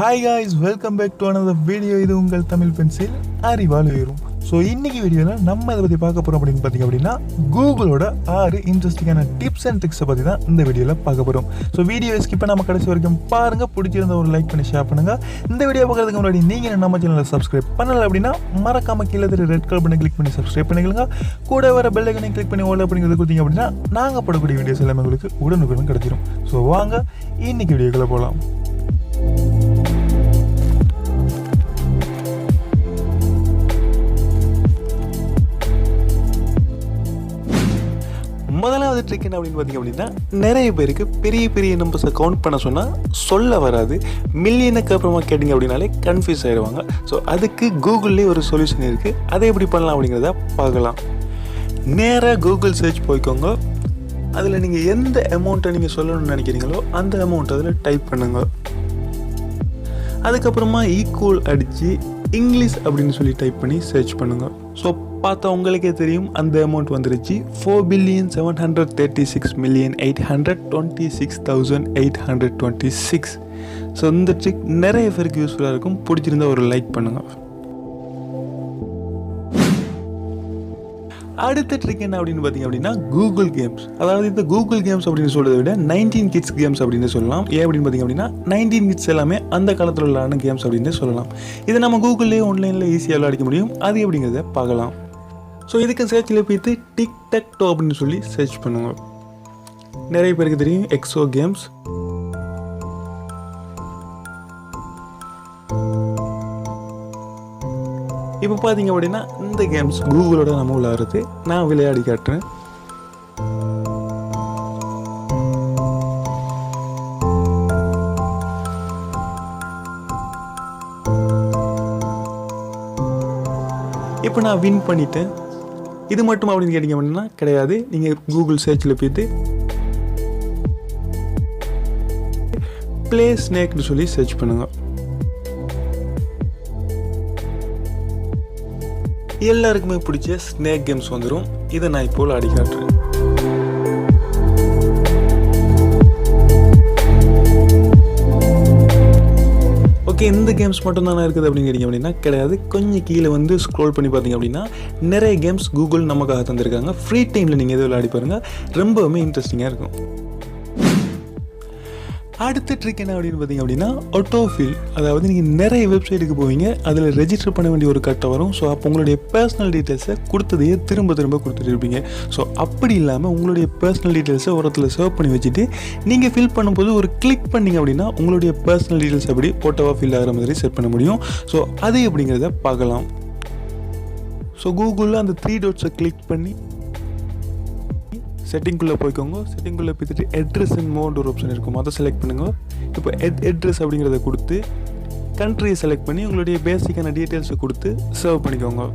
Hi guys, welcome back to another video. இது உங்கள் Tamil pencil அறிவால் உயரும். ஸோ இன்றைக்கி வீடியோவில் நம்ம இதை பற்றி பார்க்க போகிறோம் அப்படின்னு பார்த்தீங்க அப்படின்னா கூகுளோட 6 இன்ட்ரெஸ்டிங்கான டிப்ஸ் அண்ட் ட்ரிக்ஸை பற்றி தான் இந்த வீடியோவில் பார்க்க போகிறோம். ஸோ வீடியோ ஸ்கிப் நம்ம கடைசி வரைக்கும் பாருங்கள். பிடிச்சிருந்த ஒரு லைக் பண்ணி ஷேர் பண்ணுங்கள். இந்த வீடியோ பார்க்குறதுக்கு முன்னாடி நீங்கள் நம்ம சேனலை சப்ஸ்கிரைப் பண்ணலை அப்படின்னா மறக்காமல் கீழே ரெட் கலர் பண்ணி கிளிக் பண்ணி சப்ஸ்கிரைப் பண்ணிக்கலுங்க. கூட வர பெல் ஐக்கனை கிளிக் பண்ணி ஓல அப்படிங்கிறது கொடுத்தீங்க அப்படின்னா நாங்கள் போடக்கூடிய வீடியோஸ் எல்லாமே உங்களுக்கு உடனுக்குடன் கிடைச்சிடும். ஸோ வாங்க இன்றைக்கி வீடியோக்குள்ளே போகலாம். முதலாவது ட்ரிக் என்ன அப்படின்னு பார்த்தீங்க அப்படின்னா, நிறைய பேருக்கு பெரிய பெரிய நம்பர்ஸை கவுண்ட் பண்ண சொன்னால் சொல்ல வராது. மில்லியனுக்கு அப்புறமா கேட்டிங்க அப்படின்னாலே கன்ஃபியூஸ் ஆகிடுவாங்க. ஸோ அதுக்கு கூகுள்லேயே ஒரு சொல்யூஷன் இருக்குது. அதை எப்படி பண்ணலாம் அப்படிங்கிறத பார்க்கலாம். நேராக கூகுள் சர்ச் போய்க்கோங்க. அதில் நீங்கள் எந்த அமௌண்ட்டை நீங்கள் சொல்லணும்னு நினைக்கிறீங்களோ அந்த அமௌண்ட் அதில் டைப் பண்ணுங்க. அதுக்கப்புறமா ஈக்குவல் அடித்து இங்கிலீஷ் அப்படின்னு சொல்லி டைப் பண்ணி சர்ச் பண்ணுங்கள். ஸோ பார்த்தா உங்களுக்கே தெரியும் அந்த அமௌண்ட் வந்துருச்சு. 4,736,826,826. ஸோ இந்த ட்ரிக் நிறைய பேருக்கு யூஸ்ஃபுல்லாக இருக்கும். பிடிச்சிருந்தா ஒரு லைக் பண்ணுங்கள். அடுத்த ட்ரிக் என்ன அப்படின்னு பார்த்தீங்க அப்படின்னா, கூகுள் கேம்ஸ். அதாவது இந்த கூகுள் கேம்ஸ் அப்படின்னு சொல்கிறத விட 19 கிட்ஸ் கேம்ஸ் அப்படின்னு சொல்லலாம். ஏன் அப்படின்னு பார்த்தீங்க அப்படின்னா 19 கிட்ஸ் எல்லாமே அந்த காலத்தில் உள்ளான கேம்ஸ் அப்படின்னு சொல்லலாம். இதை நம்ம கூகுள்லேயே ஆன்லைனில் ஈஸியாக விளையாடிக்க முடியும். அது எப்படிங்கிறத பார்க்கலாம். ஸோ இதுக்கு சர்ச்சில் போய்த்து டிக்டாக்டோ அப்படின்னு சொல்லி சர்ச் பண்ணுங்க. நிறைய பேருக்கு தெரியும் எக்ஸோ கேம்ஸ். இப்போ பார்த்தீங்க அப்படின்னா இந்த கேம்ஸ் கூகுளோட நம்ம விளையாடுறது. நான் விளையாடி காட்டுறேன். இப்போ நான் வின் பண்ணிட்டேன். இது மட்டும் அப்படின்னு கேட்டிங்க அப்படின்னா கிடையாது. நீங்கள் கூகுள் சர்ச்சில் போய்ட்டு ப்ளே ஸ்னேக்னு சொல்லி சர்ச் பண்ணுங்கள். எல்லாருக்குமே பிடிச்ச ஸ்னேக் கேம்ஸ் வந்துடும். இதை நான் இப்போ ஆடி காட்டுறேன். ஓகே, இந்த கேம்ஸ் மட்டும் தானே இருக்குது அப்படின்னு கேட்டிங்க அப்படின்னா கிடையாது. கொஞ்சம் கீழே வந்து ஸ்க்ரோல் பண்ணி பார்த்தீங்க அப்படின்னா நிறைய கேம்ஸ் கூகுள் நமக்காக தந்திருக்காங்க. ஃப்ரீ டைமில் நீங்கள் எது விளையாடி பாருங்கள். ரொம்பவுமே இன்ட்ரெஸ்டிங்காக இருக்கும். அடுத்த ட்ரிக் என்ன அப்படின்னு பார்த்தீங்க அப்படின்னா ஆட்டோஃபில். அதாவது நீங்கள் நிறைய வெப்சைட்டுக்கு போவீங்க, அதில் ரெஜிஸ்டர் பண்ண வேண்டிய ஒரு கட்டை வரும். ஸோ அப்போ உங்களுடைய பர்சனல் டீட்டெயில்ஸை கொடுத்ததையே திரும்ப கொடுத்துட்டு இருப்பீங்க. ஸோ அப்படி இல்லாமல் உங்களுடைய பர்சனல் டீட்டெயில்ஸை ஒரு இடத்துல சேவ் பண்ணி வச்சுட்டு நீங்கள் ஃபில் பண்ணும்போது ஒரு கிளிக் பண்ணிங்க அப்படின்னா உங்களுடைய பர்சனல் டீட்டெயில்ஸ் அப்படி ஃபோட்டோவாக ஃபில் ஆகிற மாதிரி செட் பண்ண முடியும். ஸோ அது எப்படிங்கிறத பார்க்கலாம். ஸோ கூகுளில் அந்த 3 டாட்ஸை கிளிக் பண்ணி செட்டிங்குள்ளே போய்க்கோங்க. செட்டிங்குள்ளே போய்ட்டு அட்ரஸ் அண்ட் மோட் ஒரு ஆப்ஷன் இருக்கும், அதை செலக்ட் பண்ணுங்கள். இப்போ அட்ரஸ் அப்படிங்கிறத கொடுத்து கண்ட்ரியை செலக்ட் பண்ணி உங்களுடைய பேசிக்கான டீட்டெயில்ஸை கொடுத்து சர்வ் பண்ணிக்கோங்க.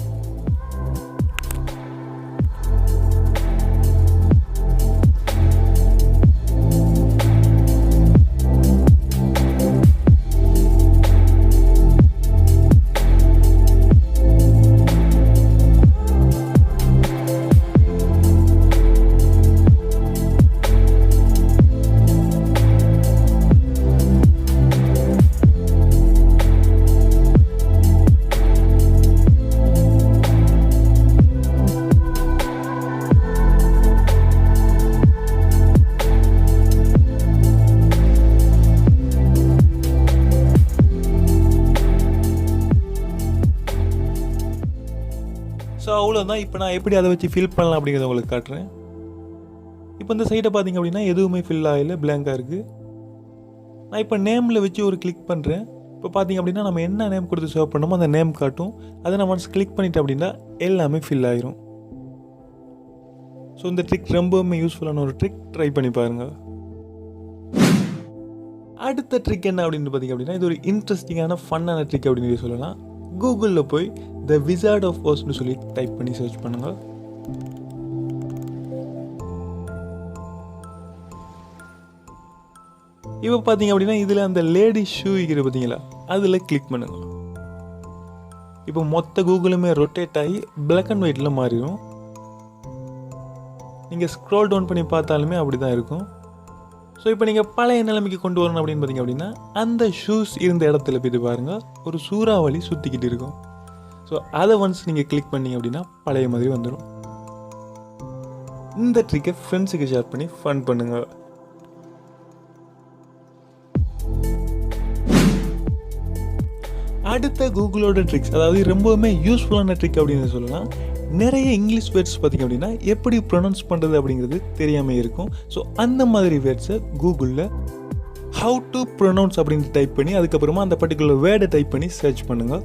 ஸோ அவ்வளோதான். இப்போ நான் எப்படி அதை வச்சு ஃபில் பண்ணலாம் அப்படிங்கிறத உங்களுக்கு காட்டுறேன். இப்போ இந்த சைட்டை பார்த்தீங்க அப்படின்னா எதுவுமே ஃபில் ஆகலை, பிளாங்காக இருக்குது. நான் இப்போ நேமில் வச்சு ஒரு கிளிக் பண்ணுறேன். இப்போ பார்த்தீங்க அப்படின்னா நம்ம என்ன நேம் கொடுத்து சேவ் பண்ணோமோ அந்த நேம் காட்டும். அதை நான் ஒன்ஸ் கிளிக் பண்ணிட்டேன் அப்படின்னா எல்லாமே ஃபில் ஆகிரும். ஸோ இந்த ட்ரிக் ரொம்பவுமே யூஸ்ஃபுல்லான ஒரு ட்ரிக். ட்ரை பண்ணி பாருங்கள். அடுத்த ட்ரிக் என்ன அப்படின்னு பார்த்தீங்க அப்படின்னா இது ஒரு இன்ட்ரெஸ்டிங்கான ஃபன்னான ட்ரிக் அப்படின்னு சொல்லலாம். கூகுளில் போய் த விசார்ட் ஆஃப் ஓஸ்ன்னு சொல்லி டைப் பண்ணி சர்ச் பண்ணுங்கள். இப்போ பார்த்தீங்க அப்படின்னா இதில் அந்த லேடி ஷூ இருக்கிற பார்த்தீங்களா, அதில் கிளிக் பண்ணுங்கள். இப்போ மொத்த கூகுளுமே ரொட்டேட் ஆகி பிளாக் அண்ட் ஒயிட்டில் மாறிடும். நீங்கள் ஸ்க்ரோல் டவுன் பண்ணி பார்த்தாலுமே அப்படி தான் இருக்கும். ஸோ இப்போ நீங்கள் பழைய நிலைமைக்கு கொண்டு வரணும் அப்படின்னு பார்த்தீங்க அப்படின்னா அந்த ஷூஸ் இருந்த இடத்துல போய் பாருங்கள், ஒரு சூறாவளி சுற்றிக்கிட்டு இருக்கும். ஸோ அதை ஒன்ஸ் நீங்கள் கிளிக் பண்ணிங்க அப்படின்னா பழைய மாதிரி வந்துடும். இந்த ட்ரிக்கை ஃப்ரெண்ட்ஸுக்கு ஷேர் பண்ணி ஃபன் பண்ணுங்கள். அடுத்த கூகுளோட ட்ரிக்ஸ், அதாவது ரொம்பவுமே யூஸ்ஃபுல்லான ட்ரிக் அப்படின்னு சொல்லலாம். நிறைய இங்கிலீஷ் வேர்ட்ஸ் பார்த்திங்க அப்படின்னா எப்படி ப்ரொனவுன்ஸ் பண்ணுறது அப்படிங்கிறது தெரியாமல் இருக்கும். ஸோ அந்த மாதிரி வேர்ட்ஸை கூகுளில் ஹவு டு ப்ரொனவுன்ஸ் அப்படின்னு டைப் பண்ணி அதுக்கப்புறமா அந்த பர்டிகுலர் வேர்டை டைப் பண்ணி சர்ச் பண்ணுங்கள்.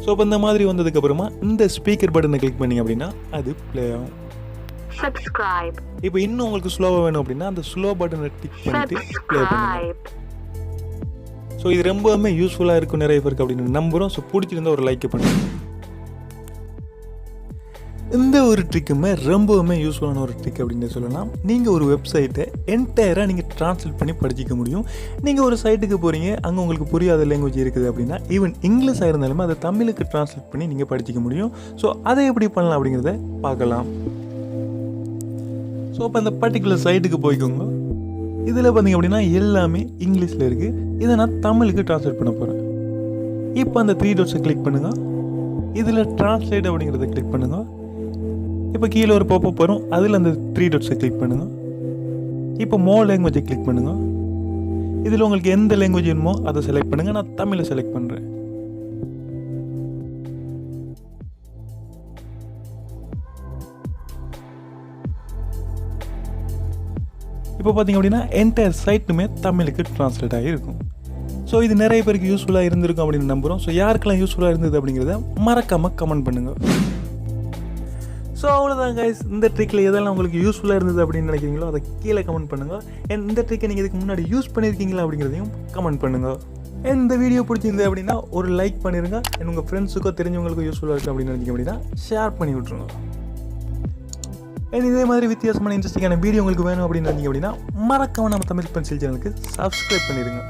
ஸோ இப்போ இந்த மாதிரி வந்ததுக்கப்புறமா இந்த ஸ்பீக்கர் பட்டனை கிளிக் பண்ணிங்க அப்படின்னா அது ப்ளே ஆகும். இப்போ இன்னும் உங்களுக்கு ஸ்லோவாக வேணும் அப்படின்னா அந்த ஸ்லோ பட்டனை கிளிக் பண்ணிட்டு ப்ளே பண்ணுங்க. ஸோ இது ரொம்பவுமே யூஸ்ஃபுல்லாக இருக்கும் நிறைய பேருக்கு அப்படின்னு நம்புகிறோம். ஸோ பிடிச்சிருந்தா ஒரு லைக் பண்ணுங்க. இந்த ஒரு ட்ரிக்குமே ரொம்பவுமே யூஸ்ஃபுல்லான ஒரு ட்ரிக் அப்படின்னு சொல்லலாம். நீங்கள் ஒரு வெப்சைட்டை என்டையராக நீங்கள் ட்ரான்ஸ்லேட் பண்ணி படிச்சிக்க முடியும். நீங்கள் ஒரு சைட்டுக்கு போகிறீங்க, அங்கே உங்களுக்கு புரியாத லாங்குவேஜ் இருக்குது அப்படின்னா ஈவன் இங்கிலீஷாக இருந்தாலுமே அதை தமிழுக்கு ட்ரான்ஸ்லேட் பண்ணி நீங்கள் படிச்சிக்க முடியும். ஸோ அதை எப்படி பண்ணலாம் அப்படிங்கிறத பார்க்கலாம். ஸோ இப்போ அந்த பர்டிகுலர் சைட்டுக்கு போய்க்கோங்க. இதில் பார்த்திங்க அப்படின்னா எல்லாமே இங்கிலீஷில் இருக்குது. இதை நான் தமிழுக்கு ட்ரான்ஸ்லேட் பண்ண போகிறேன். இப்போ அந்த 3 டாட்ஸை கிளிக் பண்ணுங்கள். இதில் ட்ரான்ஸ்லேட் அப்படிங்கிறத கிளிக் பண்ணுங்கள். இப்போ கீழே ஒரு பாப்பப் வரும், அதில் அந்த 3 டாட்ஸை கிளிக் பண்ணுங்கள். இப்போ மோர் லாங்குவேஜை கிளிக் பண்ணுங்கள். இதில் உங்களுக்கு எந்த லாங்குவேஜ் வேணுமோ அதை செலக்ட் பண்ணுங்கள். நான் தமிழை செலக்ட் பண்ணுறேன். இப்போ பார்த்திங்க அப்படின்னா என்டையர் சைட்டுமே தமிழுக்கு ட்ரான்ஸ்லேட் ஆகியிருக்கும். ஸோ இது நிறைய பேருக்கு யூஸ்ஃபுல்லாக இருந்திருக்கும் அப்படின்னு நம்புகிறோம். ஸோ யாருக்கெல்லாம் யூஸ்ஃபுல்லாக இருந்தது அப்படிங்கிறத மறக்காமல் கமெண்ட் பண்ணுங்கள். ஸோ அவ்வளோதான் கைஸ், இந்த ட்ரிக்கில் எதெல்லாம் உங்களுக்கு யூஸ்ஃபுல்லாக இருந்தது அப்படின்னு நினைக்கிறீங்களோ அதை கீழே கமெண்ட் பண்ணுங்கள். அண்ட் இந்த ட்ரிக்கை நீங்கள் இதுக்கு முன்னாடி யூஸ் பண்ணியிருக்கீங்களா அப்படிங்கிறதையும் கமெண்ட் பண்ணுங்கள். அண்ட் இந்த வீடியோ பிடிச்சிருந்தது அப்படின்னா ஒரு லைக் பண்ணிடுங்க. அண்ட் உங்கள் ஃப்ரெண்ட்ஸுக்கோ தெரிஞ்சவங்களுக்கும் யூஸ்ஃபுல்லாக இருக்குது அப்படின்னு நினைக்கிங்க அப்படின்னா ஷேர் பண்ணி விட்ருங்க. அண்ட் இதே மாதிரி வித்தியாசமான இன்ட்ரெஸ்டிங்கான வீடியோ உங்களுக்கு வேணும் அப்படின்னு நினைக்கிங்க அப்படின்னா மறக்காம நம்ம தமிழ் பென்சில் சேனலுக்கு சப்ஸ்கிரைப் பண்ணிடுங்க.